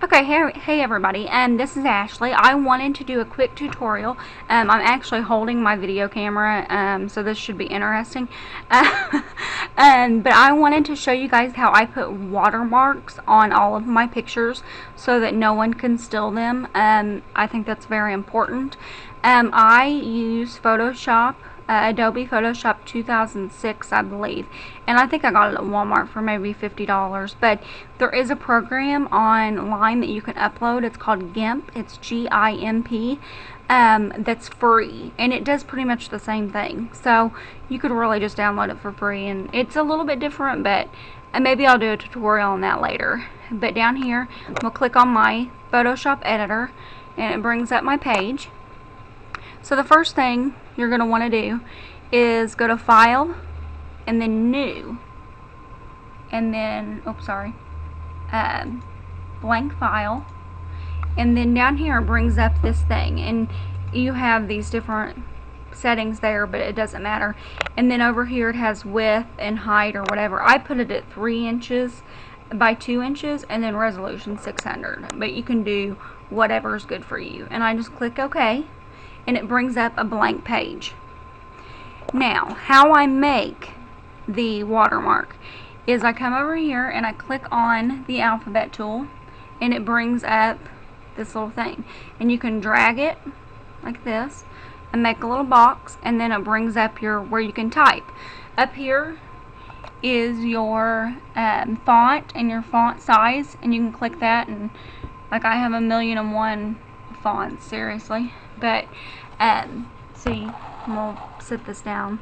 Okay, hey everybody, and this is Ashley. I wanted to do a quick tutorial. I'm actually holding my video camera, so this should be interesting. But I wanted to show you guys how I put watermarks on all of my pictures so that no one can steal them. I think that's very important. I use Photoshop. Adobe Photoshop 2006, I believe, and I think I got it at Walmart for maybe $50, but there is a program online that you can upload. It's called GIMP. It's GIMP. That's free, and it does pretty much the same thing, so you could really just download it for free, and it's a little bit different, but maybe I'll do a tutorial on that later. But down here, we'll click on my Photoshop editor, and it brings up my page. So the first thing you're going to want to do is go to File and then New, and then blank file, and then down here it brings up this thing, and you have these different settings there, but it doesn't matter. And then over here it has width and height or whatever. I put it at 3 inches by 2 inches, and then resolution 600, but you can do whatever is good for you. And I just click OK, and it brings up a blank page. Now, how I make the watermark is I come over here and I click on the alphabet tool, and it brings up this little thing, and you can drag it like this and make a little box, and then it brings up where you can type. Up here is your font and your font size, and you can click that, and like I have 1,000,001 fonts, seriously. But see, we'll sit this down.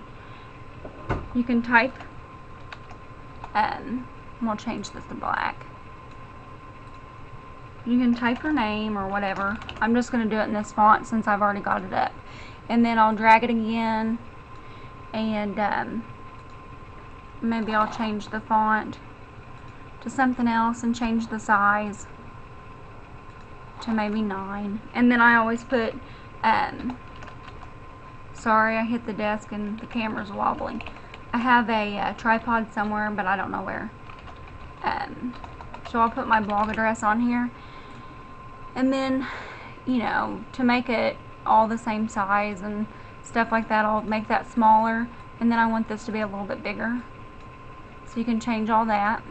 You can type, we'll change this to black. You can type your name or whatever. I'm just going to do it in this font since I've already got it up. And then I'll drag it again, and maybe I'll change the font to something else and change the size to maybe 9. And then I always put sorry, I hit the desk and the camera's wobbling. I have a tripod somewhere, but I don't know where. So I'll put my blog address on here, and then, you know, to make it all the same size and stuff like that, I'll make that smaller, and then I want this to be a little bit bigger, so you can change all that.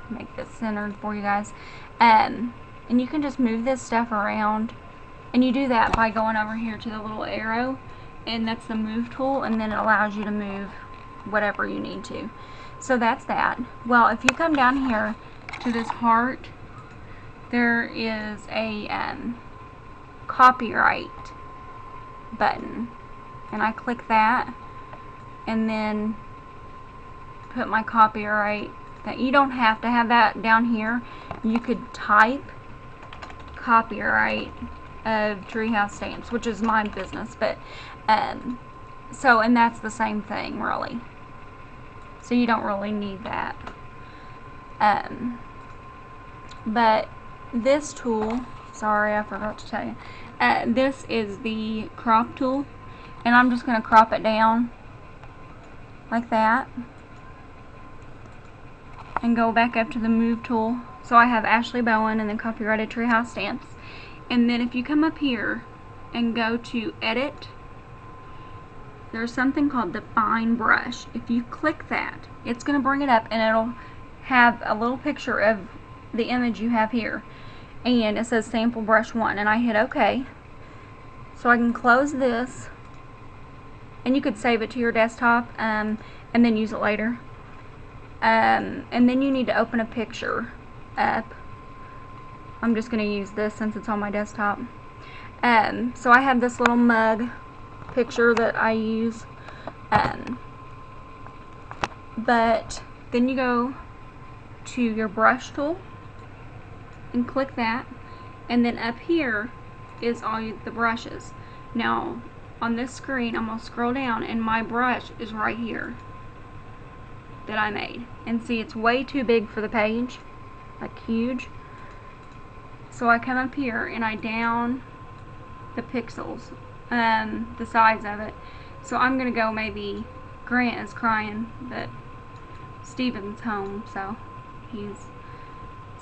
Make this centered for you guys, and you can just move this stuff around, and you do that by going over here to the little arrow, and that's the move tool, and then it allows you to move whatever you need to. So that's that. Well, if you come down here to this heart, there is a copyright button, and I click that and then put my copyright. That you don't have to have that down here. You could type copyright of Treehouse Stamps, which is my business, but and that's the same thing, really. So you don't really need that. But this tool, sorry, I forgot to tell you, this is the crop tool, and I'm just going to crop it down like that and go back up to the move tool. So I have Ashley Bowen and then copyrighted Treehouse Stamps. And then if you come up here and go to edit, there's something called define brush. If you click that, it's going to bring it up, and it'll have a little picture of the image you have here, and it says sample brush 1, and I hit OK. So I can close this, and you could save it to your desktop and then use it later. And then you need to open a picture up. I'm just going to use this since it's on my desktop. So I have this little mug picture that I use. But then you go to your brush tool and click that, and then up here is all the brushes. Now on this screen, I'm going to scroll down, and my brush is right here that I made. And see, it's way too big for the page, like huge. So I come up here and I down the pixels, the size of it. So I'm gonna go, maybe Grant is crying that Steven's home, so he's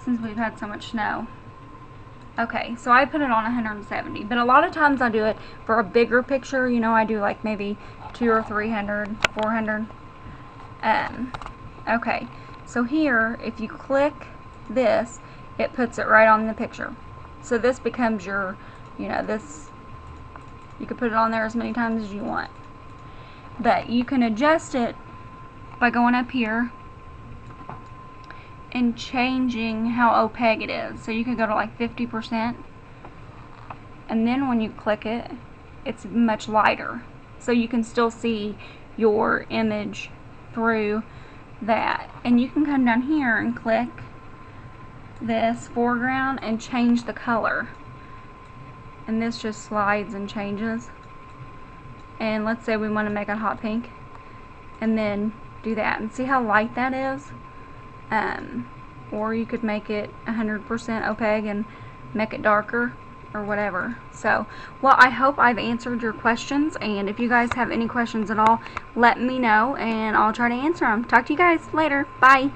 since we've had so much snow. Okay, so I put it on 170, but a lot of times I do it for a bigger picture. You know, I do like maybe 200 or 300, 400. Okay, so here, if you click this, it puts it right on the picture. So this becomes your, you know, this, you can put it on there as many times as you want. But you can adjust it by going up here and changing how opaque it is. So you could go to like 50%, and then when you click it, it's much lighter. So you can still see your image through that. And you can come down here and click this foreground and change the color. And this just slides and changes. And let's say we want to make it hot pink, and then do that, and see how light that is. Or you could make it 100% opaque and make it darker or whatever. So, well, I hope I've answered your questions, and if you guys have any questions at all, let me know and I'll try to answer them. Talk to you guys later. Bye.